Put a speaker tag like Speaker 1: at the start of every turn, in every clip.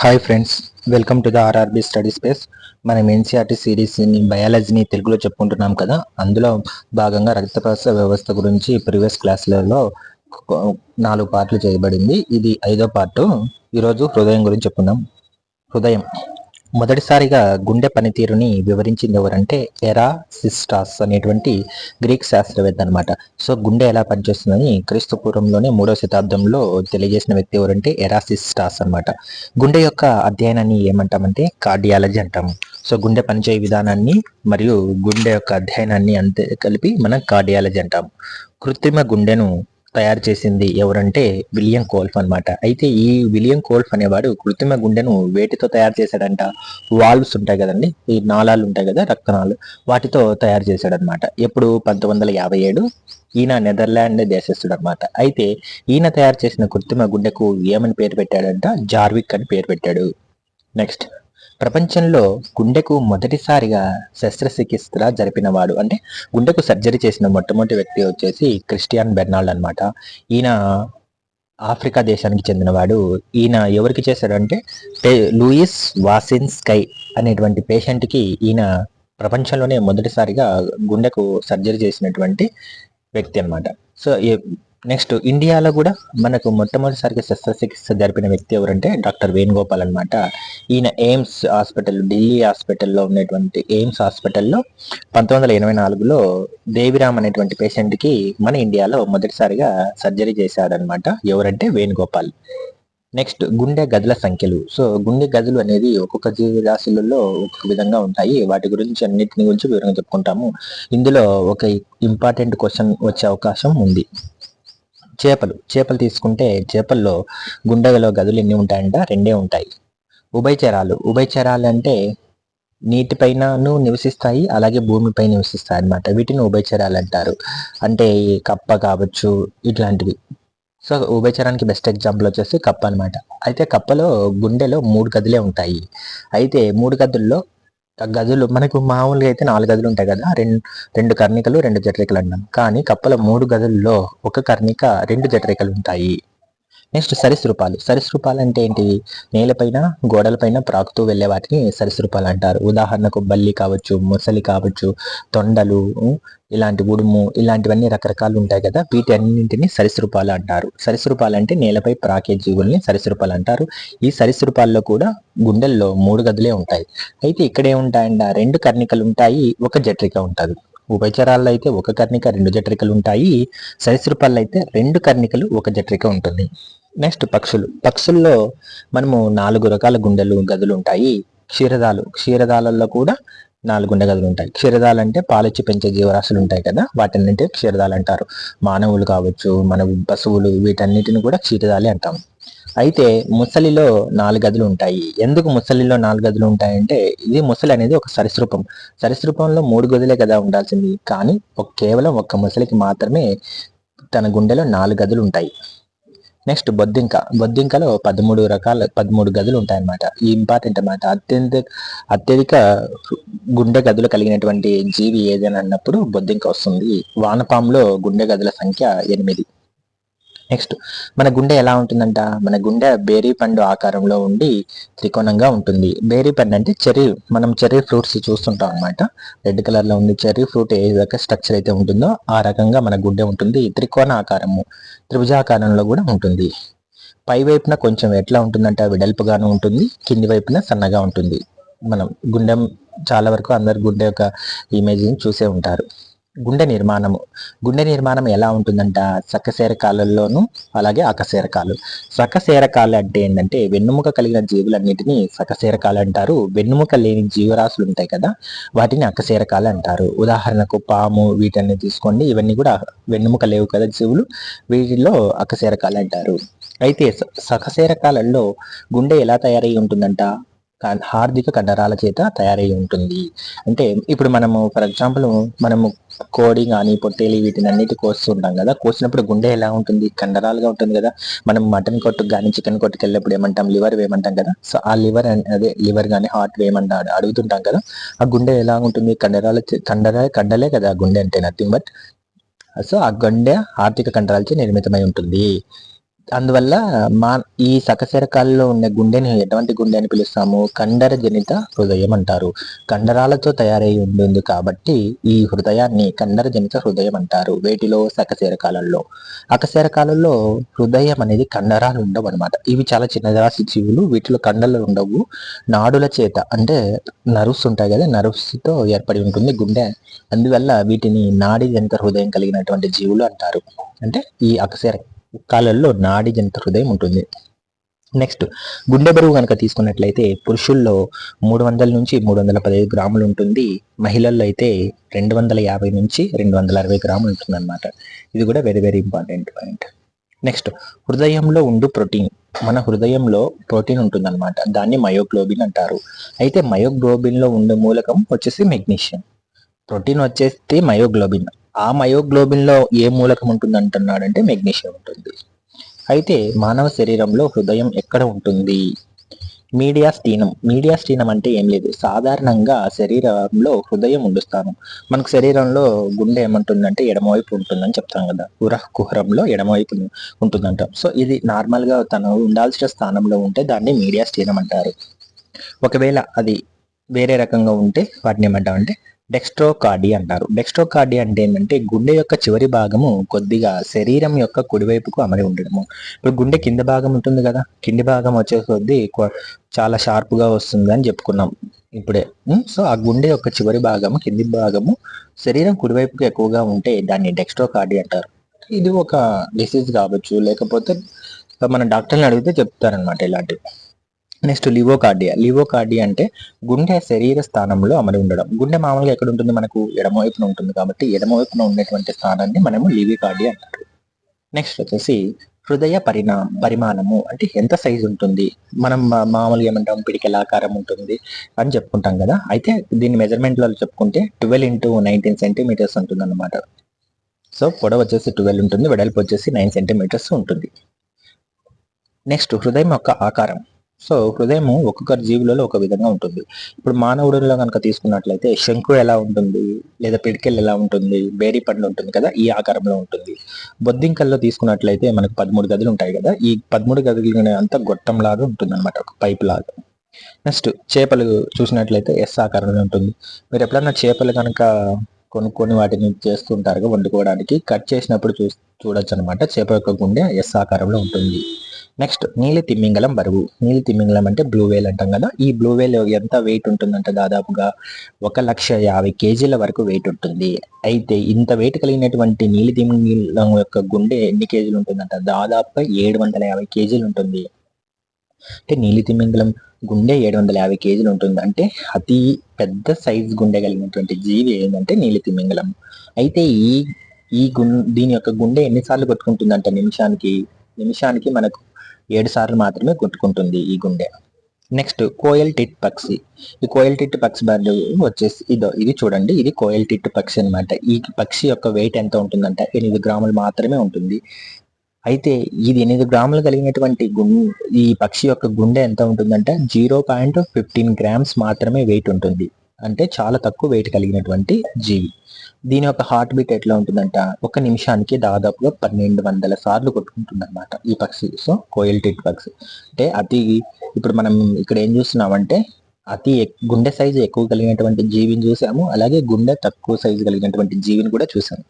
Speaker 1: Hi friends, welcome to the RRB study space. మనం NCERT సిరీస్ని బయాలజీని తెలుగులో చెప్పుకుంటున్నాం కదా. అందులో భాగంగా రక్త ప్రసరణ వ్యవస్థ గురించి ప్రీవియస్ క్లాసులలో 4 పార్ట్లు చేయబడింది. ఇది 5వ పార్టు. ఈరోజు హృదయం గురించి చెప్పుకుందాం. హృదయం మొదటిసారిగా గుండె పనితీరుని వివరించింది ఎవరంటే ఎరాసిస్టాస్ అనేటువంటి గ్రీక్ శాస్త్రవేత్త అనమాట. సో గుండె ఎలా పనిచేస్తుందని క్రీస్తు పూర్వంలోనే 3వ శతాబ్దంలో తెలియజేసిన వ్యక్తి ఎవరంటే ఎరాసిస్టాస్ అనమాట. గుండె యొక్క అధ్యయనాన్ని ఏమంటామంటే కార్డియాలజీ అంటాము. సో గుండె పనిచేయ విధానాన్ని మరియు గుండె యొక్క అధ్యయనాన్ని అంతే కలిపి మనం కార్డియాలజీ అంటాము. కృత్రిమ గుండెను తయారు చేసింది ఎవరంటే విలియం కోల్ఫ్ అనమాట. అయితే ఈ విలియం కోల్ఫ్ అనేవాడు కృత్రిమ గుండెను వేటితో తయారు చేశాడంట? వాల్వ్స్ ఉంటాయి కదండి, ఈ నాళాలు ఉంటాయి కదా, రక్తనాళాలు, వాటితో తయారు చేశాడనమాట. ఎప్పుడు 1957. ఈయన నెదర్లాండ్ దేశస్థుడు అనమాట. అయితే ఈయన తయారు చేసిన కృత్రిమ గుండెకు ఏమని పేరు పెట్టాడంట? జార్విక్ అని పేరు పెట్టాడు. నెక్స్ట్, ప్రపంచంలో గుండెకు మొదటిసారిగా శస్త్రచికిత్స జరిపినవాడు అంటే గుండెకు సర్జరీ చేసిన మొట్టమొదటి వ్యక్తి వచ్చేసి క్రిస్టియన్ బెర్నాల్డ్ అనమాట. ఈయన ఆఫ్రికా దేశానికి చెందినవాడు. ఈయన ఎవరికి చేశాడంటే లూయిస్ వాసిన్స్కై అనేటువంటి పేషెంట్కి ఈయన ప్రపంచంలోనే మొదటిసారిగా గుండెకు సర్జరీ చేసినటువంటి వ్యక్తి అనమాట. సో నెక్స్ట్, ఇండియాలో కూడా మనకు మొట్టమొదటిసారిగా శస్త్రచికిత్స జరిపిన వ్యక్తి ఎవరంటే డాక్టర్ వేణుగోపాల్ అనమాట. ఈయన ఎయిమ్స్ హాస్పిటల్, ఢిల్లీ హాస్పిటల్లో ఉన్నటువంటి ఎయిమ్స్ హాస్పిటల్లో 1984లో దేవిరామ్ అనేటువంటి పేషెంట్కి మన ఇండియాలో మొదటిసారిగా సర్జరీ చేశాడనమాట. ఎవరంటే వేణుగోపాల్. నెక్స్ట్, గుండె గదుల సంఖ్యలు. సో గుండె గదులు అనేది ఒక్కొక్క జీవరాశులలో ఒక్కొక్క విధంగా ఉంటాయి. వాటి గురించి అన్నిటిని గురించి వివరంగా చెప్పుకుంటాము. ఇందులో ఒక ఇంపార్టెంట్ క్వశ్చన్ వచ్చే అవకాశం ఉంది. చేపలు తీసుకుంటే చేపల్లో గుండెలో గదులు ఎన్ని ఉంటాయంట? 2 ఉంటాయి. ఉభయచరాలు అంటే నీటిపైనను నివసిస్తాయి, అలాగే భూమిపై నివసిస్తాయి అన్నమాట. వీటిని ఉభయచరాలు అంటారు. అంటే కప్ప కావచ్చు, ఇట్లాంటివి. సో ఉభయచరానికి బెస్ట్ ఎగ్జాంపుల్ వచ్చేసి కప్ప అనమాట. అయితే కప్పలో గుండెలో 3 గదులే ఉంటాయి. అయితే 3 గదుల్లో గదులు మనకు మామూలుగా అయితే 4 గదులు ఉంటాయి కదా, రెండు కర్ణికలు 2 జఠరికలు అంటాం. కానీ కప్పల 3 గదుల్లో ఒక కర్ణిక 2 జఠరికలు ఉంటాయి. నెక్స్ట్, సరీసృపాలు అంటే ఏంటి? నేలపైన గోడలపైన ప్రాకుతూ వెళ్లే వాటిని సరీసృపాలు అంటారు. ఉదాహరణకు బల్లి కావచ్చు, మొసలి కావచ్చు, తొండలు, ఇలాంటి ఉడుము, ఇలాంటివన్నీ రకరకాలు ఉంటాయి కదా, వీటన్నింటిని సరీసృపాలు అంటారు. సరీసృపాలు అంటే నేలపై ప్రాకే జీవుల్ని సరీసృపాలు అంటారు. ఈ సరీసృపాల్లో కూడా గుండెల్లో 3 గదులే ఉంటాయి. అయితే ఇక్కడే ఉంటాయంట 2 కర్ణికలు ఉంటాయి, 1 జఠరిక ఉంటుంది. ఉభయచరాల్లో అయితే 1 కర్ణిక 2 జఠరికలు ఉంటాయి. సరీసృపాల్లో అయితే 2 కర్ణికలు 1 జఠరిక ఉంటుంది. నెక్స్ట్, పక్షుల్లో మనము 4 రకాల గదులు ఉంటాయి. క్షీరదాలలో కూడా 4 గుండె గదులు ఉంటాయి. క్షీరదాలు అంటే పాలిచ్చి పెంచే జీవరాశులు ఉంటాయి కదా, వాటన్నింటి క్షీరదాలు అంటారు. మానవులు కావచ్చు, మన పశువులు, వీటన్నిటిని కూడా క్షీరదాలే అంటాం. అయితే ముసలిలో 4 గదులు ఉంటాయి. ఎందుకు ముసలిలో 4 గదులు ఉంటాయంటే, ఇది ముసలి అనేది ఒక సరీసృపంలో 3 గదులే కదా ఉండాల్సింది, కానీ కేవలం ఒక్క ముసలికి మాత్రమే తన గుండెలో 4 గదులు ఉంటాయి. నెక్స్ట్, బొద్దింకలో 13 గదులు ఉంటాయన్నమాట. ఈ ఇంపార్టెంట్ అన్నమాట. అత్యధిక గుండె గదులు కలిగినటువంటి జీవి ఏదైనా అన్నప్పుడు బొద్దింక వస్తుంది. వానపాములో గుండె గదుల సంఖ్య 8. నెక్స్ట్, మన గుండె ఎలా ఉంటుందంట? మన గుండె బేరీ పండు ఆకారంలో ఉండి త్రికోణంగా ఉంటుంది. బేరీ పండు అంటే మనం చెర్రీ ఫ్రూట్స్ చూస్తుంటాం అనమాట. రెడ్ కలర్ లో ఉంది చెర్రీ ఫ్రూట్. ఏ రక స్ట్రక్చర్ అయితే ఉంటుందో ఆ రకంగా మన గుండె ఉంటుంది. త్రికోణ ఆకారము, త్రిభుజాకారంలో కూడా ఉంటుంది. పై వైపున కొంచెం ఎట్లా ఉంటుందంట? వెడల్పుగాను ఉంటుంది, కింది వైపున సన్నగా ఉంటుంది. మనం గుండె చాలా వరకు అందరు గుండె యొక్క ఇమేజ్ని చూసే ఉంటారు. గుండె నిర్మాణం ఎలా ఉంటుందంట? సకశేరకాలలోను, అలాగే అకశేరకాలు. సకశేరకాలు అంటే ఏంటంటే వెన్నుముక కలిగిన జీవులన్నిటిని సకశేరకాలు అంటారు. వెన్నుముక లేని జీవరాశులు ఉంటాయి కదా, వాటిని అకశేరకాలు అంటారు. ఉదాహరణకు పాము, వీటన్ని తీసుకోండి. ఇవన్నీ కూడా వెన్నుముక లేవు కదా జీవులు, వీటిలో అకశేరకాలు అంటారు. అయితే సకశేరకాలలో గుండె ఎలా తయారై ఉంటుందంట? హార్దిక కండరాల చేత తయారై ఉంటుంది. అంటే ఇప్పుడు మనము ఫర్ ఎగ్జాంపుల్ మనము కోడి కానీ పొట్టేలి వీటిని అన్నిటి కోస్తుంటాం కదా, కోసినప్పుడు గుండె ఎలా ఉంటుంది? కండరాలుగా ఉంటుంది కదా. మనం మటన్ కొట్టుకు కానీ చికెన్ కొట్టుకు వెళ్ళినప్పుడు ఏమంటాం? లివర్ వేయమంటాం కదా. సో ఆ లివర్ కానీ హార్ట్ వేయమంటా అడుగుతుంటాం కదా. ఆ గుండె ఎలా ఉంటుంది? కండలే కదా గుండె అంటే, నథింగ్ బట్. సో ఆ గుండె ఆర్థిక కండరాలచే నిర్మితమై ఉంటుంది. అందువల్ల మా ఈ సకశేరుకాల్లో ఉండే గుండెని ఎటువంటి గుండె అని పిలుస్తాము? కండర జనిత హృదయం అంటారు. కండరాలతో తయారై ఉంటుంది కాబట్టి ఈ హృదయాన్ని కండర జనిత హృదయం అంటారు. వేటిలో? సకశేరుకాలలో. అకశేరుకాలలో హృదయం అనేది కండరాలు ఉండవు అనమాట. ఇవి చాలా చిన్నరాశి జీవులు. వీటిలో కండలు ఉండవు. నాడుల చేత అంటే నర్వ్స్ ఉంటాయి కదా, నర్వ్స్ తో ఏర్పడి ఉంటుంది గుండె. అందువల్ల వీటిని నాడీ జనిత హృదయం కలిగినటువంటి జీవులు అంటారు. అంటే ఈ కాలంలో నాడీ జనిత హృదయం ఉంటుంది. నెక్స్ట్, గుండె బరువు కనుక తీసుకున్నట్లయితే పురుషుల్లో 300 నుంచి 315 గ్రాములు ఉంటుంది. మహిళల్లో అయితే 250 నుంచి 260 గ్రాములు ఉంటుంది అనమాట. ఇది కూడా very very important point. Next, హృదయంలో ఉండు ప్రోటీన్. మన హృదయంలో ప్రోటీన్ ఉంటుందన్నమాట. దాన్ని మయోగ్లోబిన్ అంటారు. అయితే మయోగ్లోబిన్ లో ఉండే మూలకం వచ్చేసి మెగ్నీషియం. ప్రోటీన్ వచ్చేసి మయోగ్లోబిన్. ఆ మయోగ్లోబిన్ లో ఏ మూలకం ఉంటుంది అంటున్నాడంటే మెగ్నీషియం ఉంటుంది. అయితే మానవ శరీరంలో హృదయం ఎక్కడ ఉంటుంది? మీడియాస్టీనం. మీడియాస్టీనం అంటే ఏం లేదు, సాధారణంగా శరీరంలో హృదయం ఉండు స్థానం. మనకు శరీరంలో గుండె ఏమంటుందంటే ఎడమవైపు ఉంటుందని చెప్తాం కదా, కుహరంలో ఎడమవైపు ఉంటుందంటాం. సో ఇది నార్మల్ గా తను ఉండాల్సిన స్థానంలో ఉంటే దాన్ని మీడియాస్టీనం అంటారు. ఒకవేళ అది వేరే రకంగా ఉంటే వాటిని ఏమంటామంటే డెక్స్ట్రోకార్డి అంటారు. డెక్స్ట్రోకార్డి అంటే ఏంటంటే గుండె యొక్క చివరి భాగము కొద్దిగా శరీరం యొక్క కుడివైపుకు అమరి ఉండడము. ఇప్పుడు గుండె కింద భాగం ఉంటుంది కదా, కింది భాగం వచ్చే కొద్దీ చాలా షార్ప్ గా వస్తుంది అని చెప్పుకున్నాం ఇప్పుడే. సో ఆ గుండె యొక్క చివరి భాగము, కింది భాగము శరీరం కుడివైపుకు ఎక్కువగా ఉంటే దాన్ని డెక్స్ట్రోకార్డి అంటారు. ఇది ఒక డిసీజ్ కావచ్చు, లేకపోతే మన డాక్టర్ని అడిగితే చెప్తారనమాట ఇలాంటివి. నెక్స్ట్, లివోకార్డియా. లివోకార్డియా అంటే గుండె శరీర స్థానంలో అమరి ఉండడం. గుండె మామూలుగా ఎక్కడ ఉంటుంది? మనకు ఎడమవైపున ఉంటుంది కాబట్టి ఎడమవైపున ఉండేటువంటి స్థానాన్ని మనము లివోకార్డియా అంటారు. నెక్స్ట్ వచ్చేసి హృదయ పరిమాణము అంటే ఎంత సైజు ఉంటుంది? మనం మామూలుగా ఏమంటాం, పిడికెల ఆకారం ఉంటుంది అని చెప్పుకుంటాం కదా. అయితే దీన్ని మెజర్మెంట్లో చెప్పుకుంటే 12 into 19 సెంటీమీటర్స్ ఉంటుంది అనమాట. సో పొడవు వచ్చేసి 12 ఉంటుంది, వెడల్పు వచ్చేసి 9 సెంటీమీటర్స్ ఉంటుంది. నెక్స్ట్, హృదయం యొక్క ఆకారం. సో హృదయం ఒక్కొక్కరి జీవులలో ఒక విధంగా ఉంటుంది. ఇప్పుడు మానవుడిలో కనుక తీసుకున్నట్లయితే శంకు ఎలా ఉంటుంది, లేదా పిడికెల్ ఎలా ఉంటుంది, బేరీ పండ్లు ఉంటుంది కదా, ఈ ఆకారంలో ఉంటుంది. బొద్దింకల్లో తీసుకున్నట్లయితే మనకు 13 గదులు ఉంటాయి కదా, ఈ 13 గదులు అంతా గొట్టం లాగా ఉంటుంది అనమాట, ఒక పైప్ లాగా. నెక్స్ట్, చేపలు చూసినట్లయితే ఎస్ ఆకారంలో ఉంటుంది. మీరు ఎప్పుడన్నా చేపలు కనుక కొనుక్కొని వాటిని చేస్తుంటారుగా వండుకోవడానికి, కట్ చేసినప్పుడు చూడొచ్చు అనమాట, చేప యొక్క గుండె ఎస్ ఆకారంలో ఉంటుంది. నెక్స్ట్, నీలి తిమ్మింగలం బరువు. నీలి తిమ్మింగలం అంటే బ్లూ వేల్ అంటాం కదా, ఈ బ్లూ వేల్ ఎంత వెయిట్ ఉంటుందంటే దాదాపుగా 150 కేజీల వరకు వెయిట్ ఉంటుంది. అయితే ఇంత వెయిట్ కలిగినటువంటి నీలి తిమ్మింగలం యొక్క గుండె ఎన్ని కేజీలు ఉంటుందంట? దాదాపుగా 750 కేజీలు ఉంటుంది. అంటే నీలి తిమ్మింగలం గుండె 750 కేజీలు ఉంటుంది. అంటే అతి పెద్ద సైజ్ గుండె కలిగినటువంటి జీవి ఏంటంటే నీలి తిమ్మింగలం. అయితే దీని యొక్క గుండె ఎన్నిసార్లు కొట్టుకుంటుందంట? నిమిషానికి మనకు 7 సార్లు మాత్రమే కొట్టుకుంటుంది ఈ గుండె. నెక్స్ట్, కోయల్ టిట్ పక్షి. ఈ కోయల్ టిట్ పక్షి బర్డ్ వచ్చేసి ఇది చూడండి, ఇది కోయల్ టిట్ పక్షి అనమాట. ఈ పక్షి యొక్క వెయిట్ ఎంత ఉంటుందంట? 8 గ్రాములు మాత్రమే ఉంటుంది. అయితే ఇది 8 గ్రాములు కలిగినటువంటి ఈ పక్షి యొక్క గుండె ఎంత ఉంటుందంటే 0.15 గ్రామ్స్ మాత్రమే వెయిట్ ఉంటుంది. అంటే చాలా తక్కువ వెయిట్ కలిగినటువంటి జీవి. దీని యొక్క హార్ట్ బీట్ ఎట్లా ఉంటుందంట? ఒక నిమిషానికి దాదాపుగా 1200 సార్లు కొట్టుకుంటుంది అనమాట ఈ పక్షి. సో కోయల్ టిట్ పక్షి అంటే ఇప్పుడు మనం ఇక్కడ ఏం చూస్తున్నామంటే గుండె సైజు ఎక్కువ కలిగినటువంటి జీవిని చూసాము, అలాగే గుండె తక్కువ సైజు కలిగినటువంటి జీవిని కూడా చూసాము.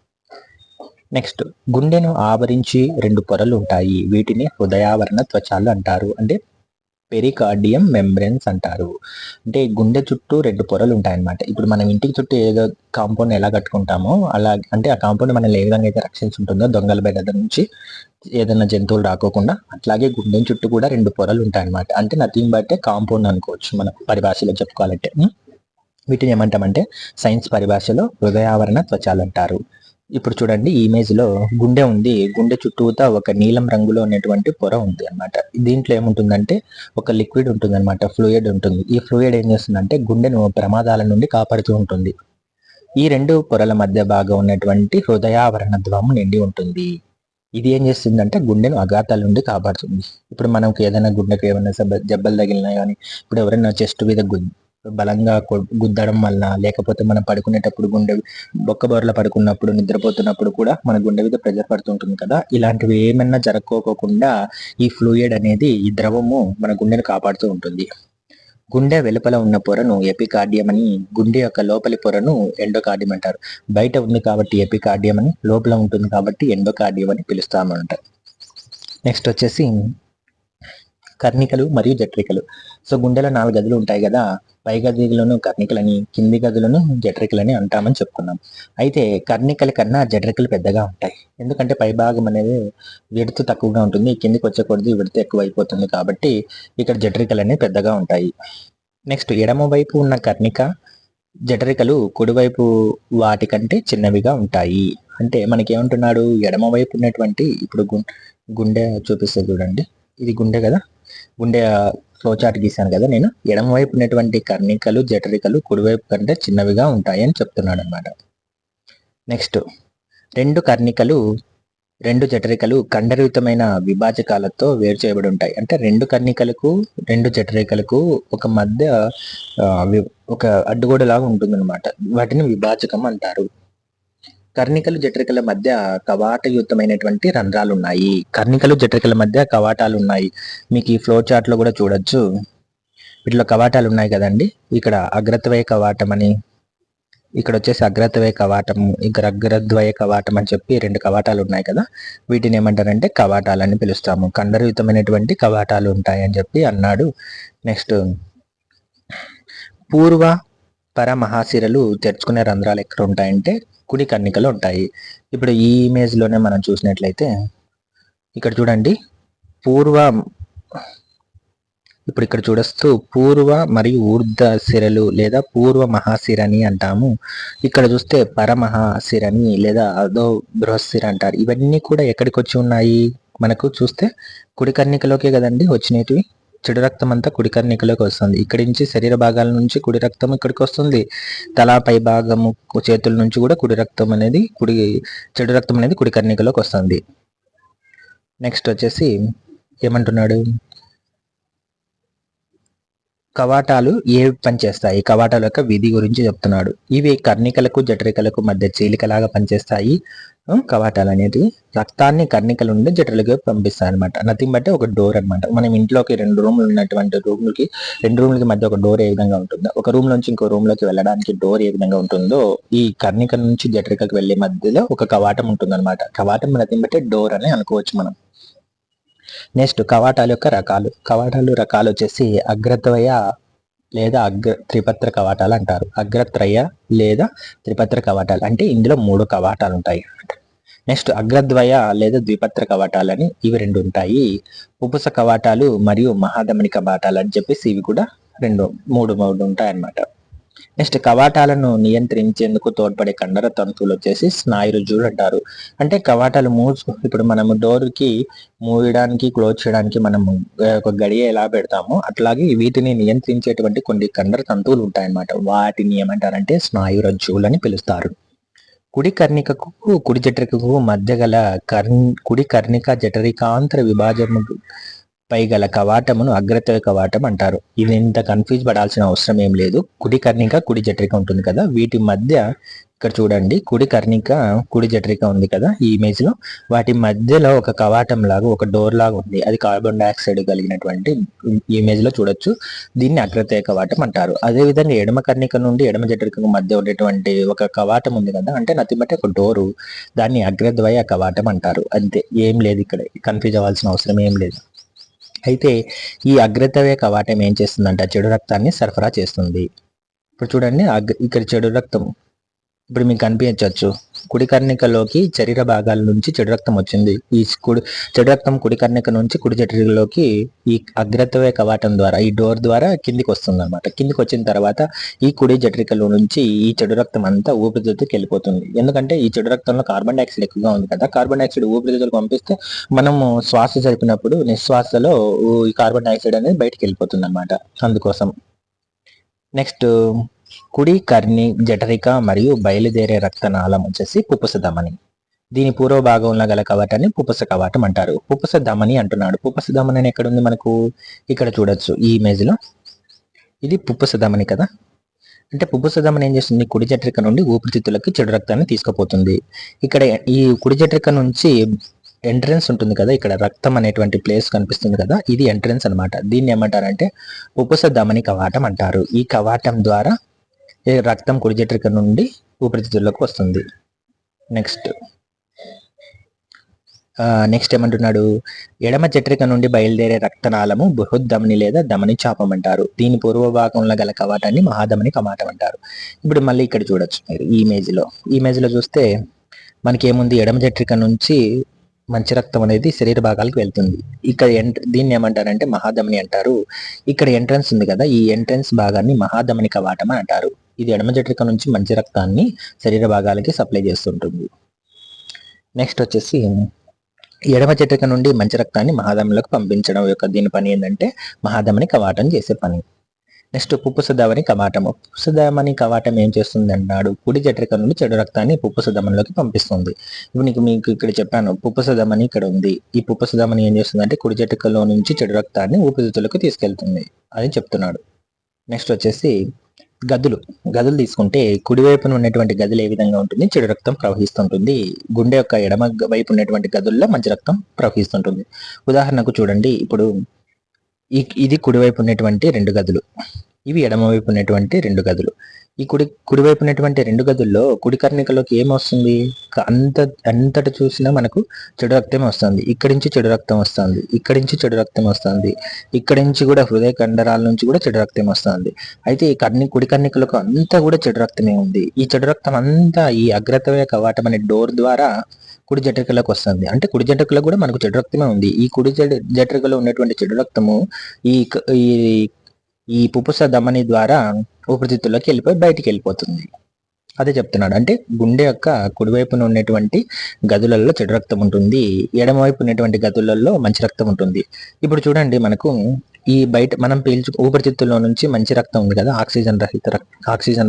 Speaker 1: నెక్స్ట్, గుండెను ఆవరించి 2 పొరలు ఉంటాయి. వీటిని హృదయావరణ త్వచాలు అంటారు, అంటే పెరికార్డియం మెంబ్రెన్స్ అంటారు. అంటే గుండె చుట్టూ 2 పొరలు ఉంటాయన్నమాట. ఇప్పుడు మనం ఇంటికి చుట్టూ ఏదో కాంపౌండ్ ఎలా కట్టుకుంటామో అలా, అంటే ఆ కాంపౌండ్ మనల్ని ఏ విధంగా అయితే రక్షించుంటుందో దొంగల బెడద నుంచి ఏదైనా జంతువులు రాకోకుండా, అట్లాగే గుండె చుట్టూ కూడా 2 పొరలు ఉంటాయన్నమాట. అంటే నథింగ్ బట్ కాంపౌండ్ అనుకోవచ్చు మనం పరిభాషలో చెప్పుకోవాలంటే. వీటిని ఏమంటామంటే సైన్స్ పరిభాషలో హృదయావరణ త్వచాలు అంటారు. ఇప్పుడు చూడండి, ఈ ఇమేజ్ లో గుండె ఉంది, గుండె చుట్టూతా ఒక నీలం రంగులో ఉన్నటువంటి పొర ఉంది అనమాట. దీంట్లో ఏముంటుందంటే ఒక లిక్విడ్ ఉంటుంది అనమాట, ఫ్లూయిడ్ ఉంటుంది. ఈ ఫ్లూయిడ్ ఏం చేస్తుందంటే గుండెను ప్రమాదాల నుండి కాపాడుతూ ఉంటుంది. ఈ 2 పొరల మధ్య భాగం ఉన్నటువంటి హృదయావరణ ద్వారం నిండి ఉంటుంది. ఇది ఏం చేస్తుందంటే గుండెను అఘాతాల నుండి కాపాడుతుంది. ఇప్పుడు మనకు ఏదైనా గుండెకు ఏమైనా జబ్బలు తగిలినా కానీ, ఇప్పుడు ఎవరైనా చెస్ట్ మీద బలంగా గుద్దడం వల్ల, లేకపోతే మనం పడుకునేటప్పుడు బొక్కబోర్ల పడుకున్నప్పుడు, నిద్రపోతున్నప్పుడు కూడా మన గుండె మీద ప్రెజర్ పడుతుంటుంది కదా, ఇలాంటివి ఏమన్నా జరగకోకుండా ఈ ఫ్లూయిడ్ అనేది, ఈ ద్రవము మన గుండెను కాపాడుతూ ఉంటుంది. గుండె వెలుపల ఉన్న పొరను ఎపికార్డియం అని, గుండె యొక్క లోపలి పొరను ఎండోకార్డియం అంటారు. బయట ఉంది కాబట్టి ఎపికార్డియం అని, లోపల ఉంటుంది కాబట్టి ఎండోకార్డియం అని పిలుస్తామంట. నెక్స్ట్ వచ్చేసి కర్ణికలు మరియు జఠరికలు. సో గుండెలో 4 గదులు ఉంటాయి కదా, పై గదులను కర్ణికలని, కింది గదులను జఠరికలని అంటామని చెప్పుకున్నాం. అయితే కర్ణికల కన్నా జఠరికలు పెద్దగా ఉంటాయి. ఎందుకంటే పై భాగం అనేది విడత తక్కువగా ఉంటుంది, కిందికి వచ్చే కొద్ది విడత ఎక్కువ అయిపోతుంది కాబట్టి ఇక్కడ జఠరికలు అనేవి పెద్దగా ఉంటాయి. నెక్స్ట్ ఎడమ వైపు ఉన్న కర్ణిక జఠరికలు కుడివైపు వాటికంటే చిన్నవిగా ఉంటాయి. అంటే మనకేమంటున్నాడు, ఎడమ వైపు ఉన్నటువంటి, ఇప్పుడు గుండె చూపిస్తే చూడండి, ఇది గుండె కదా, గుండె ఫ్లోచార్ట్ గీసాను కదా నేను, ఎడమ వైపు ఉన్నటువంటి కర్ణికలు జఠరికలు కుడివైపు కంటే చిన్నవిగా ఉంటాయి అని చెప్తున్నాడు అనమాట. నెక్స్ట్ రెండు జఠరికలు కండరయుతమైన విభాజకాలతో వేరు చేయబడి ఉంటాయి. అంటే 2 కర్ణికలకు 2 జఠరికలకు ఒక మధ్య ఒక అడ్డుగోడలాగా ఉంటుంది అనమాట, వాటిని విభాజకం అంటారు. కర్ణికలు జఠరికల మధ్య కవాటయుతమైనటువంటి రంధ్రాలు ఉన్నాయి. కర్ణికలు జఠరికల మధ్య కవాటాలు ఉన్నాయి. మీకు ఈ ఫ్లో చార్ట్ లో కూడా చూడొచ్చు, వీటిలో కవాటాలు ఉన్నాయి కదండి. ఇక్కడ అగ్రద్వయ కవాటం అని, ఇక్కడ వచ్చేసి అగ్రద్వయ కవాటం, ఇక్కడ అగ్రద్వయ కవాటం అని చెప్పి 2 కవాటాలు ఉన్నాయి కదా, వీటిని ఏమంటారంటే కవాటాలని పిలుస్తాము. కండరయుతమైనటువంటి కవాటాలు ఉంటాయని చెప్పి అన్నాడు. నెక్స్ట్ పూర్వ పరమహాశిరలు తెరుచుకునే రంధ్రాలు ఎక్కడ ఉంటాయంటే కుడి కర్ణికలు ఉంటాయి. ఇప్పుడు ఈ ఇమేజ్ లోనే మనం చూసినట్లయితే ఇక్కడ చూడండి, ఇప్పుడు ఇక్కడ చూడొస్తూ పూర్వ మరియు ఊర్ధ సిరలు లేదా పూర్వ మహాశిరని అంటాము. ఇక్కడ చూస్తే పరమహాశిరని లేదా అదో బృహశిర అంటారు. ఇవన్నీ కూడా ఎక్కడికి వచ్చి ఉన్నాయి, మనకు చూస్తే కుడి కర్ణికలోకే కదండి వచ్చినవి. చెడు రక్తం అంతా కుడి కర్ణికలోకి వస్తుంది. ఇక్కడి నుంచి శరీర భాగాల నుంచి కుడి రక్తం ఇక్కడికి వస్తుంది. తల పై భాగము చేతుల నుంచి కూడా చెడు రక్తం అనేది కుడి కర్ణికలోకి వస్తుంది. నెక్స్ట్ వచ్చేసి ఏమంటున్నాడు, కవాటాలు ఏ పనిచేస్తాయి, కవాటాల యొక్క విధి గురించి చెప్తున్నాడు. ఇవి కర్ణికలకు జఠరికలకు మధ్య చీలికలాగా పనిచేస్తాయి. కవాటాలు అనేది రక్తాన్ని కర్ణికల నుండి జఠరులకు పంపిస్తాయి అనమాట. నథింగ్ బట్ ఒక డోర్ అనమాట. మనం ఇంట్లోకి 2 రూమ్లు ఉన్నటువంటి రెండు రూమ్లకి మధ్య ఒక డోర్ ఏ విధంగా ఉంటుందో, ఒక రూమ్ నుంచి ఇంకో రూమ్ లోకి వెళ్ళడానికి డోర్ ఏ విధంగా ఉంటుందో, ఈ కర్ణిక నుంచి జఠరికలకు వెళ్లే మధ్యలో ఒక కవాటం ఉంటుంది అనమాట. కవాటం నథింగ్ బట్ డోర్ అని అనుకోవచ్చు మనం. నెక్స్ట్ కవాటాల యొక్క రకాలు వచ్చేసి అగ్రద్వయ లేదా త్రిపత్ర కవాటాలు అంటారు. అగ్రత్రయ లేదా త్రిపత్ర కవాటాలు అంటే ఇందులో 3 కవాటాలు ఉంటాయి. నెక్స్ట్ అగ్రద్వయ లేదా ద్విపత్ర కవాటాలని ఇవి 2 ఉంటాయి. పుపుస కవాటాలు మరియు మహాధమని కవాటాలు అని చెప్పేసి ఇవి కూడా 3 ఉంటాయి అన్నమాట. నెక్స్ట్ కవాటాలను నియంత్రించేందుకు తోడ్పడే కండర తంతువులు వచ్చేసి స్నాయురజ్జులు అంటారు. అంటే కవాటాలు ఇప్పుడు మనము డోర్ కి మూయడానికి క్లోజ్ చేయడానికి మనము ఒక గడియ ఎలా పెడతామో అట్లాగే వీటిని నియంత్రించేటువంటి కొన్ని కండర తంతువులు ఉంటాయన్నమాట. వాటిని ఏమంటారంటే స్నాయురజ్జులు అని పిలుస్తారు. కుడి కర్ణికకు కుడి జఠరికకు మధ్య గల కుడి కర్ణిక జఠరికాంతర విభాజము పై గల కవాటమును అగ్రద్వయ కవాటం అంటారు. ఇది ఇంత కన్ఫ్యూజ్ పడాల్సిన అవసరం ఏం లేదు. కుడి కర్ణిక కుడి జఠరిక ఉంటుంది కదా, వీటి మధ్య ఇక్కడ చూడండి కుడి కర్ణిక కుడి జఠరిక ఉంది కదా ఈ ఇమేజ్ లో, వాటి మధ్యలో ఒక కవాటం లాగా ఒక డోర్ లాగా ఉంది. అది కార్బన్ డైఆక్సైడ్ కలిగినటువంటి ఇమేజ్ లో చూడొచ్చు. దీన్ని అగ్రద్వయ కవాటం అంటారు. అదే విధంగా ఎడమ కర్ణిక నుండి ఎడమ జఠరిక మధ్య ఉండేటువంటి ఒక కవాటం ఉంది కదా, అంటే నథింగ్ బట్ ఒక డోరు, దాన్ని అగ్రద్వయ కవాటం అంటారు. అంతే, ఏం లేదు, ఇక్కడ కన్ఫ్యూజ్ అవ్వాల్సిన అవసరం ఏం లేదు. అయితే ఈ అగ్రద్వయ కవాటం ఏం చేస్తుందంటే చెడు రక్తాన్ని సరఫరా చేస్తుంది. ఇప్పుడు చూడండి ఇక్కడ చెడు రక్తం ఇప్పుడు మీకు కనిపించవచ్చు. కుడి కర్ణికలోకి శరీర భాగాల నుంచి చెడు రక్తం వచ్చింది. ఈ చెడు రక్తం కుడి కర్ణిక నుంచి కుడి జఠరికలోకి ఈ అగ్రద్వయ కవాటం ద్వారా, ఈ డోర్ ద్వారా కిందికి వస్తుంది అనమాట. కిందికి వచ్చిన తర్వాత ఈ కుడి జఠరికలో నుంచి ఈ చెడు రక్తం అంతా ఊపిరితిత్తులకు వెళ్ళిపోతుంది. ఎందుకంటే ఈ చెడు రక్తంలో కార్బన్ డైఆక్సైడ్ ఎక్కువగా ఉంది కదా, కార్బన్ డైఆక్సైడ్ ఊపిరితిత్తులకు పంపిస్తే మనము శ్వాస జరిపినప్పుడు నిశ్వాసలో ఈ కార్బన్ డైఆక్సైడ్ అనేది బయటకు వెళ్ళిపోతుంది అనమాట, అందుకోసం. నెక్స్ట్ కుడి కర్ణి జఠరిక మరియు బయలుదేరే రక్తనాళం వచ్చేసి పుపుస ధమని. దీని పూర్వ భాగంలో గల కవాటాన్ని పుపుస కవాటం అంటారు. పుపుస ధమని అంటున్నాడు. పుపుస ధమని ఎక్కడ ఉంది మనకు, ఇక్కడ చూడొచ్చు ఈ ఇమేజ్ లో. ఇది పుప్పస ధమని కదా. అంటే పుప్పస ధమని ఏం చేస్తుంది, కుడి జఠరిక నుండి ఊపిరితిత్తులకి చెడు రక్తాన్ని తీసుకుపోతుంది. ఇక్కడ ఈ కుడి జఠరిక నుంచి ఎంట్రన్స్ ఉంటుంది కదా, ఇక్కడ రక్తం అనేటువంటి ప్లేస్ కనిపిస్తుంది కదా, ఇది ఎంట్రన్స్ అనమాట. దీన్ని ఏమంటారంటే పుప్పస ధమని కవాటం అంటారు. ఈ కవాటం ద్వారా రక్తం కుడి జఠరిక నుండి ఊపిరితిత్తులకు వస్తుంది. నెక్స్ట్ ఏమంటున్నాడు, ఎడమ జఠరిక నుండి బయలుదేరే రక్తనాళము బృహద్దమని లేదా ధమని చాపం అంటారు. దీని పూర్వ భాగంలో గల కవాటాన్ని మహాధమని కవాటం అంటారు. ఇప్పుడు మళ్ళీ ఇక్కడ చూడొచ్చు మీరు ఈ ఇమేజ్ లో చూస్తే మనకి ఏముంది, ఎడమ జఠరిక నుంచి మంచి రక్తం అనేది శరీర భాగాలకు వెళ్తుంది. ఇక్కడ దీన్ని ఏమంటారంటే మహాధమని అంటారు. ఇక్కడ ఎంట్రన్స్ ఉంది కదా, ఈ ఎంట్రన్స్ భాగాన్ని మహాధమని కవాటం అని అంటారు. ఇది ఎడమ జఠరిక నుంచి మంచి రక్తాన్ని శరీర భాగాలకి సప్లై చేస్తుంటుంది. నెక్స్ట్ వచ్చేసి ఎడమ జఠరిక నుండి మంచి రక్తాన్ని మహాధమనిలోకి పంపించడం యొక్క దీని పని ఏంటంటే మహాధమని కవాటం చేసే పని. నెక్స్ట్ పుప్పస ధమని కవాటం. పుప్పస ధమని కవాటం ఏం చేస్తుంది అన్నాడు, కుడి జఠరిక నుండి చెడు రక్తాన్ని పుప్పస ధమనిలోకి పంపిస్తుంది. ఇప్పుడు మీకు ఇక్కడ చెప్పాను, పుప్పస ధమని ఇక్కడ ఉంది. ఈ పుప్పస ధమని ఏం చేస్తుంది అంటే కుడి జఠరికలో నుంచి చెడు రక్తాన్ని ఊపిరితిత్తులకు తీసుకెళ్తుంది అని చెప్తున్నాడు. నెక్స్ట్ వచ్చేసి గదులు తీసుకుంటే కుడివైపున ఉన్నటువంటి గదులు ఏ విధంగా ఉంటుంది, చెడు రక్తం ప్రవహిస్తుంటుంది. గుండె యొక్క ఎడమ వైపు ఉన్నటువంటి గదుల్లో మంచి రక్తం ప్రవహిస్తుంటుంది. ఉదాహరణకు చూడండి, ఇప్పుడు ఇది కుడివైపు ఉన్నటువంటి 2 గదులు, ఇవి ఎడమవైపు ఉన్నటువంటి 2 గదులు. ఈ కుడివైపు ఉన్నటువంటి 2 గదుల్లో కుడి కర్ణికలోకి ఏమొస్తుంది, అంతట చూసినా మనకు చెడు రక్తమే వస్తుంది. ఇక్కడి నుంచి చెడు రక్తం వస్తుంది, ఇక్కడి నుంచి చెడు రక్తం వస్తుంది, ఇక్కడి నుంచి కూడా హృదయ కండరాల నుంచి కూడా చెడు రక్తం వస్తుంది. అయితే ఈ కుడి కర్ణికలకు అంతా కూడా చెడు రక్తమే ఉంది. ఈ చెడు రక్తం అంతా ఈ అగ్రతవయ కవాటం అనే డోర్ ద్వారా కుడి జఠరికలకు వస్తుంది. అంటే కుడి జఠరికలో కూడా మనకు చెడు రక్తమే ఉంది. ఈ కుడి జఠరికలో ఉన్నటువంటి చెడు రక్తము ఈ ఈ పుప్పస ధమని ద్వారా ఊపిరితిత్తుల్లోకి వెళ్ళిపోయి బయటికి వెళ్ళిపోతుంది. అదే చెప్తున్నాడు. అంటే గుండె యొక్క కుడివైపున ఉన్నటువంటి గదులలో చెడు రక్తం ఉంటుంది, ఎడమవైపు ఉన్నటువంటి గదులలో మంచి రక్తం ఉంటుంది. ఇప్పుడు చూడండి, మనకు ఈ బయట మనం ఊపిరితిత్తుల్లో నుంచి మంచి రక్తం ఉంది కదా, ఆక్సిజన్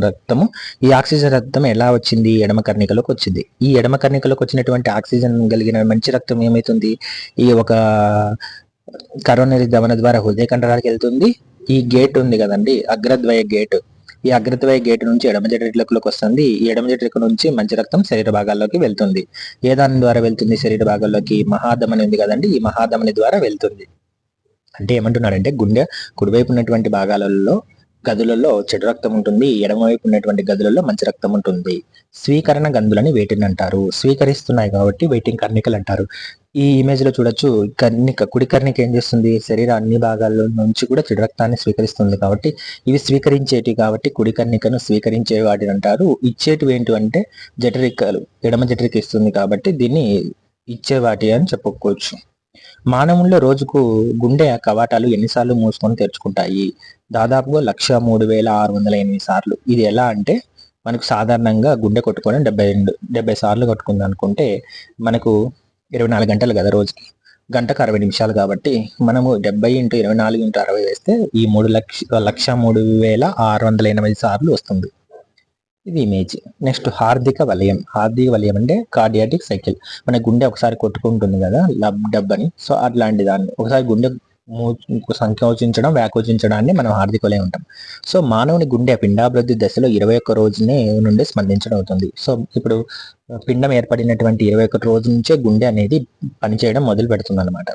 Speaker 1: రక్తము. ఈ ఆక్సిజన్ రక్తం ఎలా వచ్చింది, ఎడమ కర్ణికలోకి వచ్చింది. ఈ ఎడమ కర్ణికలోకి వచ్చినటువంటి ఆక్సిజన్ కలిగిన మంచి రక్తం ఏమైతుంది, ఈ ఒక కరోనరీ ధమని ద్వారా హృదయ కండరాలకు వెళ్తుంది. ఈ గేట్ ఉంది కదండి, అగ్రద్వయ గేట్, ఈ అగ్రద్వయ గేట్ నుంచి ఎడమ జఠరికలోకి వస్తుంది. ఈ ఎడమ జఠరిక నుంచి మంచి రక్తం శరీర భాగాల్లోకి వెళ్తుంది. ఏ దాని ద్వారా వెళ్తుంది శరీర భాగాల్లోకి, మహాధమని ఉంది కదండి, ఈ మహాధమని ద్వారా వెళ్తుంది. అంటే ఏమంటున్నాడంటే గుండె కుడివైపు ఉన్నటువంటి గదులలో చెడు రక్తం ఉంటుంది, ఎడమవైపు ఉన్నటువంటి గదులలో మంచి రక్తం ఉంటుంది. స్వీకరణ గంధులని వేటిని అంటారు, స్వీకరిస్తున్నాయి కాబట్టి వెయిటింగ్ కర్ణికలు అంటారు. ఈ ఇమేజ్ లో చూడొచ్చు, కుడి కర్ణిక ఏం చేస్తుంది, శరీర అన్ని భాగాల్లో నుంచి కూడా చెడు రక్తాన్ని స్వీకరిస్తుంది. కాబట్టి ఇవి స్వీకరించేటివి కాబట్టి కుడి కర్ణికను స్వీకరించే వాటిని అంటారు. ఇచ్చేటివి ఏంటి అంటే జఠరికలు, ఎడమ జఠరిక ఇస్తుంది కాబట్టి దీన్ని ఇచ్చే వాటి అని చెప్పుకోవచ్చు. మానవుల్లో రోజుకు గుండె కవాటాలు ఎన్నిసార్లు మూసుకొని తెరుచుకుంటాయి, దాదాపుగా 103,608 సార్లు. ఇది ఎలా అంటే మనకు సాధారణంగా గుండె కొట్టుకొని 70 సార్లు కొట్టుకుంది అనుకుంటే మనకు 24 గంటలు కదా రోజుకి, గంటకు 60 నిమిషాలు. కాబట్టి మనము 70 × 24 × 60 వేస్తే ఈ 103,608 సార్లు వస్తుంది. ఇది ఇమేజ్. నెక్స్ట్ హార్దిక వలయం. హార్దిక వలయం అంటే కార్డియాటిక్ సైకిల్. మన గుండె ఒకసారి కొట్టుకుంటుంది కదా డబ్ అని, సో అట్లాంటి దాన్ని ఒకసారి గుండె సంకోచించడం వ్యాకోచించడాన్ని మనం హార్దిక వలయం ఉంటాం. సో మానవుని గుండె పిండాభివృద్ధి దశలో 21 రోజునే నుండి స్పందించడం అవుతుంది. సో ఇప్పుడు పిండం ఏర్పడినటువంటి 21 రోజు నుంచే గుండె అనేది పనిచేయడం మొదలు పెడుతుంది అనమాట,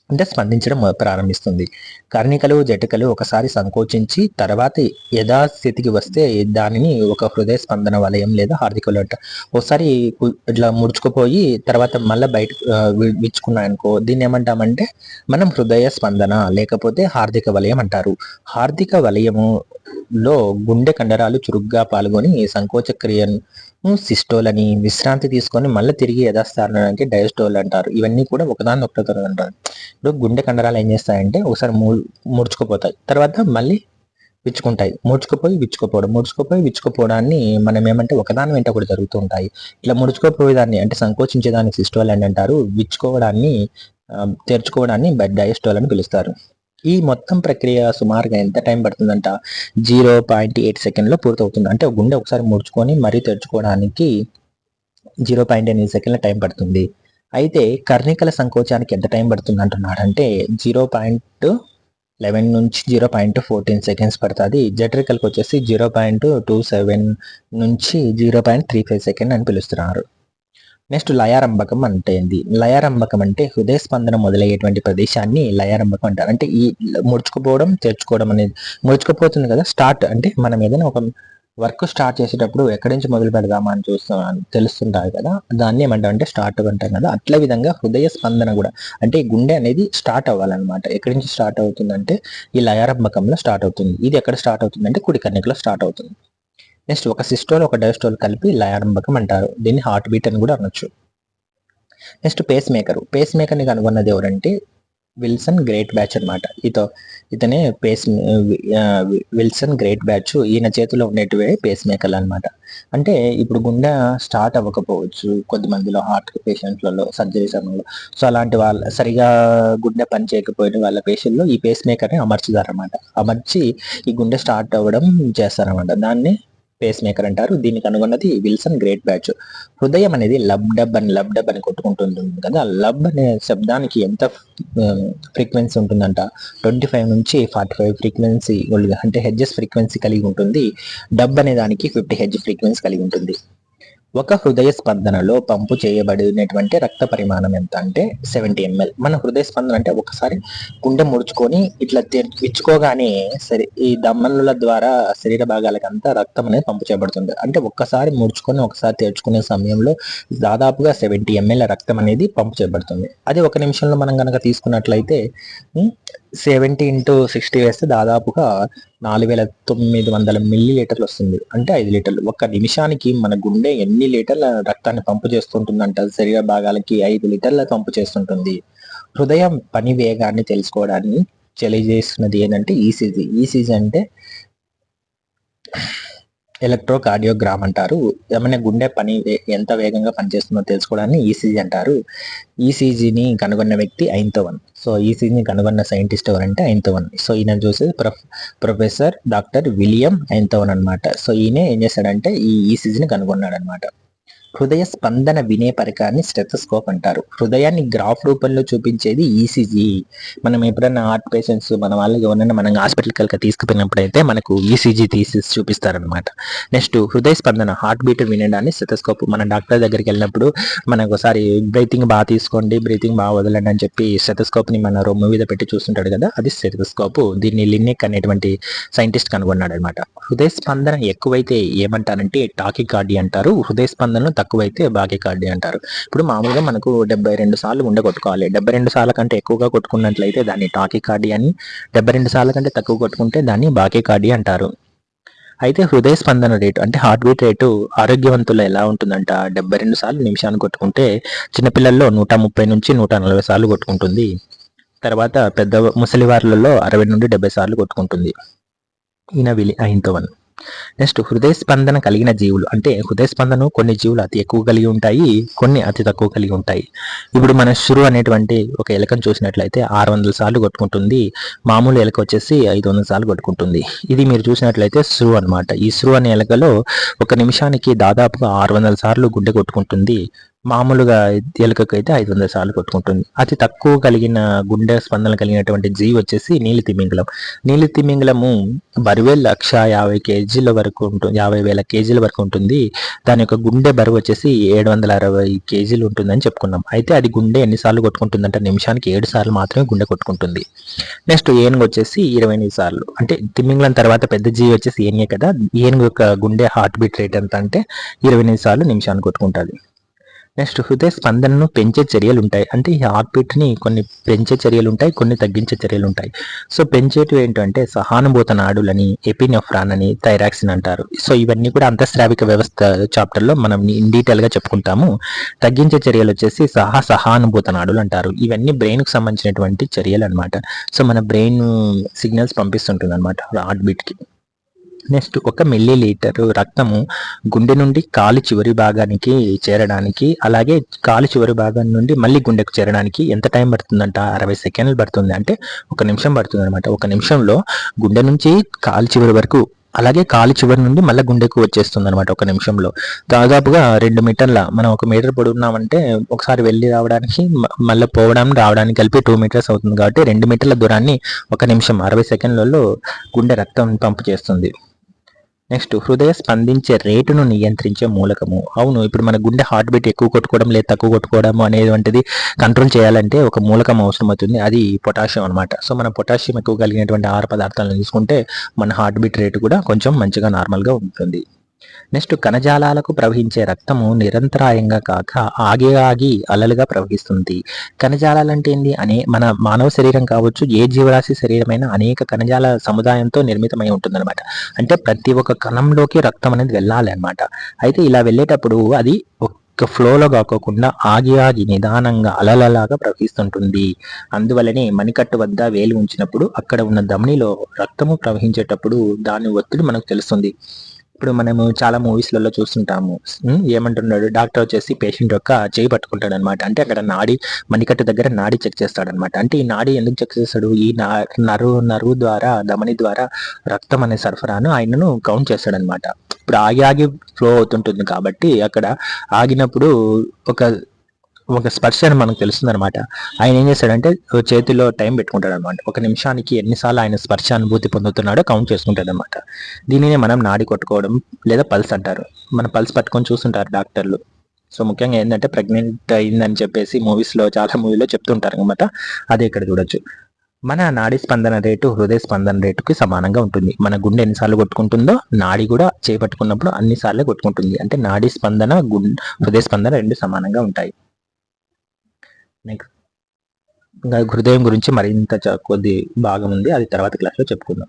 Speaker 1: అంటే స్పందించడం ప్రారంభిస్తుంది. కర్ణికలు జఠికలు ఒకసారి సంకోచించి తర్వాత యథాస్థితికి వస్తే దానిని ఒక హృదయ స్పందన వలయం లేదా హార్దిక వలయం అంటారు. ఒకసారి ఇట్లా ముడుచుకుపోయి తర్వాత మళ్ళీ బయట విచ్చుకున్నాయనుకో, దీన్ని ఏమంటామంటే మనం హృదయ స్పందన లేకపోతే హార్దిక వలయం అంటారు. హార్దిక వలయములో గుండె కండరాలు చురుగ్గా పాల్గొని సంకోచ క్రియను సిస్టోల్ అని, విశ్రాంతి తీసుకొని మళ్ళీ తిరిగి యథాస్థానానికి డయాస్టోల్ అంటారు. ఇవన్నీ కూడా ఒకదాని ఒకటో అంటారు. ఇప్పుడు గుండె కండరాలు ఏం చేస్తాయంటే ఒకసారి ముడుచుకుపోతాయి, తర్వాత మళ్ళీ విచ్చుకుంటాయి, ముడుచుకుపోయి విచ్చుకుపోవడాన్ని మనం ఏమంటే ఒకదాని వెంట ఒకటి జరుగుతూ ఉంటాయి. ఇట్లా ముడుచుకుపోయేదాన్ని అంటే సంకోచించేదాన్ని సిస్టోల్ అని అంటారు, విచ్చుకోవడాన్ని తెరుచుకోవడాన్ని డయాస్టోల్ అని పిలుస్తారు. ఈ మొత్తం ప్రక్రియ సుమారుగా ఎంత టైం పడుతుందంట, 0.8 సెకండ్లో పూర్తవుతుంది. అంటే గుండె ఒకసారి ముడుచుకొని మరీ తెరుచుకోవడానికి 0.8 సెకండ్ల టైం పడుతుంది. అయితే కర్ణికల సంకోచానికి ఎంత టైం పడుతుంది అంటున్నాడు అంటే 0.2 11 నుంచి 0.14 సెకండ్స్ పడుతుంది. జఠరికల్కి వచ్చేసి 0.27 నుంచి 0.35 సెకండ్ అని పిలుస్తున్నారు. నెక్స్ట్ లయారంభకం అంటే ఏంది? లయారంభకం అంటే హృదయ స్పందన మొదలయ్యేటువంటి ప్రదేశాన్ని లయారంభకం అంటారు. అంటే ఈ ముడుచుకుపోవడం తెరుచుకోవడం అనేది, ముడుచుకుపోతుంది కదా స్టార్ట్, అంటే మనం ఏదైనా ఒక వర్క్ స్టార్ట్ చేసేటప్పుడు ఎక్కడి నుంచి మొదలు పెడదామా అని తెలుస్తుంటారు కదా, దాన్ని ఏమంటాం అంటే స్టార్ట్ అంటాం కదా. అట్లా విధంగా హృదయ స్పందన కూడా, అంటే గుండె అనేది స్టార్ట్ అవ్వాలన్నమాట. ఎక్కడి నుంచి స్టార్ట్ అవుతుందంటే ఈ లయారంభకంలో స్టార్ట్ అవుతుంది. ఇది ఎక్కడ స్టార్ట్ అవుతుందంటే కుడి కన్నికలో స్టార్ట్ అవుతుంది. నెక్స్ట్ ఒక సిస్టోల్ ఒక డయాస్టోల్ కలిపి లయారంభకం అంటారు. దీన్ని హార్ట్ బీట్ అని కూడా అనొచ్చు. Next pace maker. పేస్ మేకర్ని కనుగొన్నది ఎవరంటే విల్సన్ గ్రేట్ బ్యాచ్ అనమాట. ఇతనే విల్సన్ గ్రేట్ బ్యాచ్. ఈయన చేతిలో ఉండేటివే పేస్ మేకర్లు అనమాట. అంటే ఇప్పుడు గుండె స్టార్ట్ అవ్వకపోవచ్చు కొద్దిమందిలో, హార్ట్ పేషెంట్లలో సర్జరీ సమయంలో. సో అలాంటి సరిగా గుండె పని చేయకపోయిన వాళ్ళ పేషెంట్లో ఈ పేస్ మేకర్ని అమర్చుతారనమాట. అమర్చి ఈ గుండె స్టార్ట్ అవ్వడం చేస్తారనమాట. దాన్ని పేస్ మేకర్ అంటారు. దీన్ని కనుగొన్నది విల్సన్ గ్రేట్ బ్యాచ్. హృదయం అనేది లబ్ డబ్ అని కొట్టుకుంటుంది కదా. లబ్ అనే శబ్దానికి ఎంత ఫ్రీక్వెన్సీ ఉంటుందంట, 25 నుంచి 45 ఫ్రీక్వెన్సీ, అంటే హెడ్జెస్ ఫ్రీక్వెన్సీ కలిగి ఉంటుంది. డబ్ అనే దానికి 50 హెడ్జ్ ఫ్రీక్వెన్సీ కలిగి ఉంటుంది. ఒక హృదయ స్పందనలో పంపు చేయబడినటువంటి రక్త పరిమాణం ఎంత అంటే 70 ml. మన హృదయ స్పందన అంటే ఒకసారి గుండె ముడుచుకొని ఇట్లా విచ్చుకోగానే సరే ఈ దమ్మనుల ద్వారా శరీర భాగాలకు అంతా రక్తం అనేది పంపు చేయబడుతుంది. అంటే ఒక్కసారి ముడుచుకొని ఒకసారి తెరుచుకునే సమయంలో దాదాపుగా 70 ml రక్తం అనేది పంపు చేయబడుతుంది. అది ఒక నిమిషంలో మనం కనుక తీసుకున్నట్లయితే 70 × 60 వేస్తే దాదాపుగా 4900 మిల్లీ లీటర్లు వస్తుంది. అంటే 5 లీటర్లు. ఒక్క నిమిషానికి మన గుండె ఎన్ని లీటర్ల రక్తాన్ని పంపు చేస్తుంటుందంట? శరీర భాగాలకి 5 లీటర్ల పంపు చేస్తుంటుంది. హృదయం పని వేగాన్ని తెలుసుకోవడాన్ని తెలియజేస్తున్నది ఏంటంటే ఈసీజీ. ఈసీజీ అంటే ఎలక్ట్రోకార్డియోగ్రామ్ అంటారు. ఏమైనా గుండె పని ఎంత వేగంగా పనిచేస్తుందో తెలుసుకోవడాన్ని ఈసీజీ అంటారు. ఈసీజీని కనుగొన్న వ్యక్తి ఐన్తోవన్. సో ఈసీజీని కనుగొన్న సైంటిస్ట్ ఎవరంటే ఐన్తోవన్. సో ఈయన చూసి ప్రొఫెసర్ డాక్టర్ విలియం ఐన్తోవన్ అనమాట. సో ఈయన ఏం చేశాడంటే ఈ ఈసీజీని కనుగొన్నాడు అనమాట. హృదయ స్పందన వినే పరికరాన్ని స్టెథోస్కోప్ అంటారు. హృదయాన్ని గ్రాఫ్ రూపంలో చూపించేది ఈసీజీ. మనం ఎప్పుడైనా హార్ట్ పేషెంట్స్ మన వాళ్ళకి ఎవరైనా మనం హాస్పిటల్కి వెళ్ళక తీసుకుపోయినప్పుడైతే మనకు ఈసీజీ తీసి చూపిస్తారనమాట. నెక్స్ట్ హృదయ స్పందన హార్ట్ బీట్ వినడాన్ని స్టెథోస్కోప్. మన డాక్టర్ దగ్గరికి వెళ్ళినప్పుడు మనకు ఒకసారి బ్రీతింగ్ బాగా తీసుకోండి, బ్రీతింగ్ బాగా వదలండి అని చెప్పి స్టెథోస్కోప్ని మన రొమ్ము మీద పెట్టి చూస్తుంటాడు కదా, అది స్టెథోస్కోప్. దీన్ని లిన్నెక్ అనేటువంటి సైంటిస్ట్ కనుగొన్నాడు అనమాట. హృదయ స్పందన ఎక్కువైతే ఏమంటారంటే టాకికార్డియా అంటారు. హృదయ స్పందన తక్కువైతే బాకికార్డియా అంటారు. ఇప్పుడు మామూలుగా మనకు 72 సార్లు గుండె కొట్టుకోవాలి. 72 సార్ల కంటే ఎక్కువగా కొట్టుకున్నట్లయితే దాన్ని టాకికార్డియా అని, 72 సార్ల కంటే తక్కువ కొట్టుకుంటే దాన్ని బాకికార్డియా అంటారు. అయితే హృదయ స్పందన రేటు అంటే హార్ట్ బీట్ రేటు ఆరోగ్యవంతులు ఎలా ఉంటుందంట? 72 సార్లు నిమిషాన్ని కొట్టుకుంటే చిన్నపిల్లల్లో 130 నుంచి 140 సార్లు కొట్టుకుంటుంది. తర్వాత పెద్ద ముసలి వారిలో 60 నుండి 70 సార్లు కొట్టుకుంటుంది. ఈయన ఐన్తోవన్. నెక్స్ట్ హృదయ స్పందన కలిగిన జీవులు. అంటే హృదయ స్పందన కొన్ని జీవులు అతి ఎక్కువ కలిగి ఉంటాయి, కొన్ని అతి తక్కువ కలిగి ఉంటాయి. ఇప్పుడు మన శురు అనేటువంటి ఒక ఎలకను చూసినట్లయితే 600 సార్లు కొట్టుకుంటుంది. మామూలు ఎలక వచ్చేసి 500 సార్లు కొట్టుకుంటుంది. ఇది మీరు చూసినట్లయితే శురు అనమాట. ఈ శురు అనే ఎలకలో ఒక నిమిషానికి దాదాపుగా 600 సార్లు గుండె కొట్టుకుంటుంది. మామూలుగా ఎలుకకైతే 500 సార్లు కొట్టుకుంటుంది. అతి తక్కువ కలిగిన గుండె స్పందన కలిగినటువంటి జీవి వచ్చేసి నీలి తిమింగలం. నీలి తిమింగలము బరువే 150 కేజీల వరకు ఉంటుంది, 50,000 కేజీల వరకు ఉంటుంది. దాని యొక్క గుండె బరువు వచ్చేసి 760 కేజీలు ఉంటుందని చెప్పుకున్నాం. అయితే అది గుండె ఎన్నిసార్లు కొట్టుకుంటుందంటే నిమిషానికి 7 సార్లు మాత్రమే గుండె కొట్టుకుంటుంది. నెక్స్ట్ ఏనుగు వచ్చేసి 28 సార్లు. అంటే తిమింగలం తర్వాత పెద్ద జీవి వచ్చేసి ఏనుగే కదా. ఏనుగు యొక్క గుండె హార్ట్ బీట్ రేట్ ఎంత అంటే 28 సార్లు నిమిషానికి కొట్టుకుంటుంది. నెక్స్ట్ హృదయ స్పందనను పెంచే చర్యలు ఉంటాయి. అంటే ఈ హార్ట్ బీట్ని కొన్ని పెంచే చర్యలు ఉంటాయి, కొన్ని తగ్గించే చర్యలు ఉంటాయి. సో పెంచేటివి ఏంటంటే సహానుభూత నాడులని, ఎపినెఫ్రాన్ అని, థైరాక్సిన్ అంటారు. సో ఇవన్నీ కూడా అంతఃస్రావిక వ్యవస్థ చాప్టర్లో మనం డీటెయిల్గా చెప్పుకుంటాము. తగ్గించే చర్యలు వచ్చేసి సహానుభూత నాడులు అంటారు. ఇవన్నీ బ్రెయిన్కి సంబంధించినటువంటి చర్యలు అనమాట. సో మన బ్రెయిన్ సిగ్నల్స్ పంపిస్తుంటుంది అనమాట హార్ట్ బీట్కి. నెక్స్ట్ 1 మిల్లీ లీటరు రక్తము గుండె నుండి కాలు చివరి భాగానికి చేరడానికి, అలాగే కాలు చివరి భాగం నుండి మళ్ళీ గుండెకు చేరడానికి ఎంత టైం పడుతుందంట? 60 సెకండ్లు పడుతుంది. అంటే 1 నిమిషం పడుతుంది అనమాట. 1 నిమిషంలో గుండె నుంచి కాలు చివరి వరకు అలాగే కాలు చివరి నుండి మళ్ళీ గుండెకు వచ్చేస్తుంది అనమాట ఒక నిమిషంలో. దాదాపుగా 2 మీటర్ల, మనం 1 మీటర్ పొడుగున్నామంటే ఒకసారి వెళ్ళి రావడానికి మళ్ళీ పోవడం రావడానికి కలిపి 2 మీటర్స్ అవుతుంది కాబట్టి 2 మీటర్ల దూరాన్ని 1 నిమిషం 60 సెకండ్లలో గుండె రక్తం పంపు చేస్తుంది. నెక్స్ట్, హృదయ స్పందించే రేటును నియంత్రించే మూలకము. అవును, ఇప్పుడు మన గుండె హార్ట్ బీట్ ఎక్కువ కొట్టుకోవడం లేదా తక్కువ కొట్టుకోవడం అనేటువంటిది కంట్రోల్ చేయాలంటే ఒక మూలకం అవసరం అవుతుంది. అది పొటాషియం అనమాట. సో మనం పొటాషియం ఎక్కువ కలిగినటువంటి ఆహార పదార్థాలను తీసుకుంటే మన హార్ట్ బీట్ రేటు కూడా కొంచెం మంచిగా నార్మల్గా ఉంటుంది. నెక్స్ట్, కణజాలాలకు ప్రవహించే రక్తము నిరంతరాయంగా కాక ఆగి ఆగి అలలుగా ప్రవహిస్తుంది. కణజాలాలు అంటే ఏంటి? మన మానవ శరీరం కావచ్చు, ఏ జీవరాశి శరీరమైనా అనేక కణజాల సముదాయంతో నిర్మితమై ఉంటుందన్నమాట. అంటే ప్రతి ఒక్క కణంలోకి రక్తం అనేది వెళ్ళాలి అనమాట. అయితే ఇలా వెళ్ళేటప్పుడు అది ఒక ఫ్లోలో కాకోకుండా ఆగి ఆగి నిదానంగా అలలలాగా ప్రవహిస్తుంటుంది. అందువల్లనే మణికట్టు వద్ద వేలు ఉంచినప్పుడు అక్కడ ఉన్న ధమనిలో రక్తము ప్రవహించేటప్పుడు దాని ఒత్తిడి మనకు తెలుస్తుంది. ఇప్పుడు మనము చాలా మూవీస్లలో చూస్తుంటాము. ఏమంటున్నాడు డాక్టర్ వచ్చేసి పేషెంట్ యొక్క చేయి పట్టుకుంటాడు అనమాట. అంటే అక్కడ నాడి, మణికట్టు దగ్గర నాడి చెక్ చేస్తాడనమాట. అంటే ఈ నాడి ఎందుకు చెక్ చేస్తాడు? ఈ నరువు ద్వారా, ధమని ద్వారా రక్తం అనే సరఫరాను ఆయనను కౌంట్ చేస్తాడనమాట. ఇప్పుడు ఆగి ఆగి ఫ్లో అవుతుంటుంది కాబట్టి అక్కడ ఆగినప్పుడు ఒక ఒక స్పర్శ అని మనకు తెలుస్తుంది అనమాట. ఆయన ఏం చేస్తాడంటే చేతిలో టైం పెట్టుకుంటాడు అనమాట. 1 నిమిషానికి ఎన్నిసార్లు ఆయన స్పర్శ అనుభూతి పొందుతున్నాడో కౌంట్ చేసుకుంటాడు అనమాట. దీనినే మనం నాడి కొట్టుకోవడం లేదా పల్స్ అంటారు. మన పల్స్ పట్టుకొని చూస్తుంటారు డాక్టర్లు. సో ముఖ్యంగా ఏంటంటే ప్రెగ్నెంట్ అయిందని చెప్పేసి మూవీస్లో, చాలా మూవీలో చెప్తుంటారు అనమాట. అది ఇక్కడ చూడొచ్చు. మన నాడీ స్పందన రేటు హృదయ స్పందన రేటుకి సమానంగా ఉంటుంది. మన గుండె ఎన్నిసార్లు కొట్టుకుంటుందో నాడి కూడా చేపట్టుకున్నప్పుడు అన్నిసార్లు కొట్టుకుంటుంది. అంటే నాడీ స్పందన, హృదయ స్పందన రెండు సమానంగా ఉంటాయి. నెక్స్ట్, హృదయం గురించి మరింత కొద్ది భాగం ఉంది, అది తర్వాత క్లాస్లో చెప్పుకుందాం.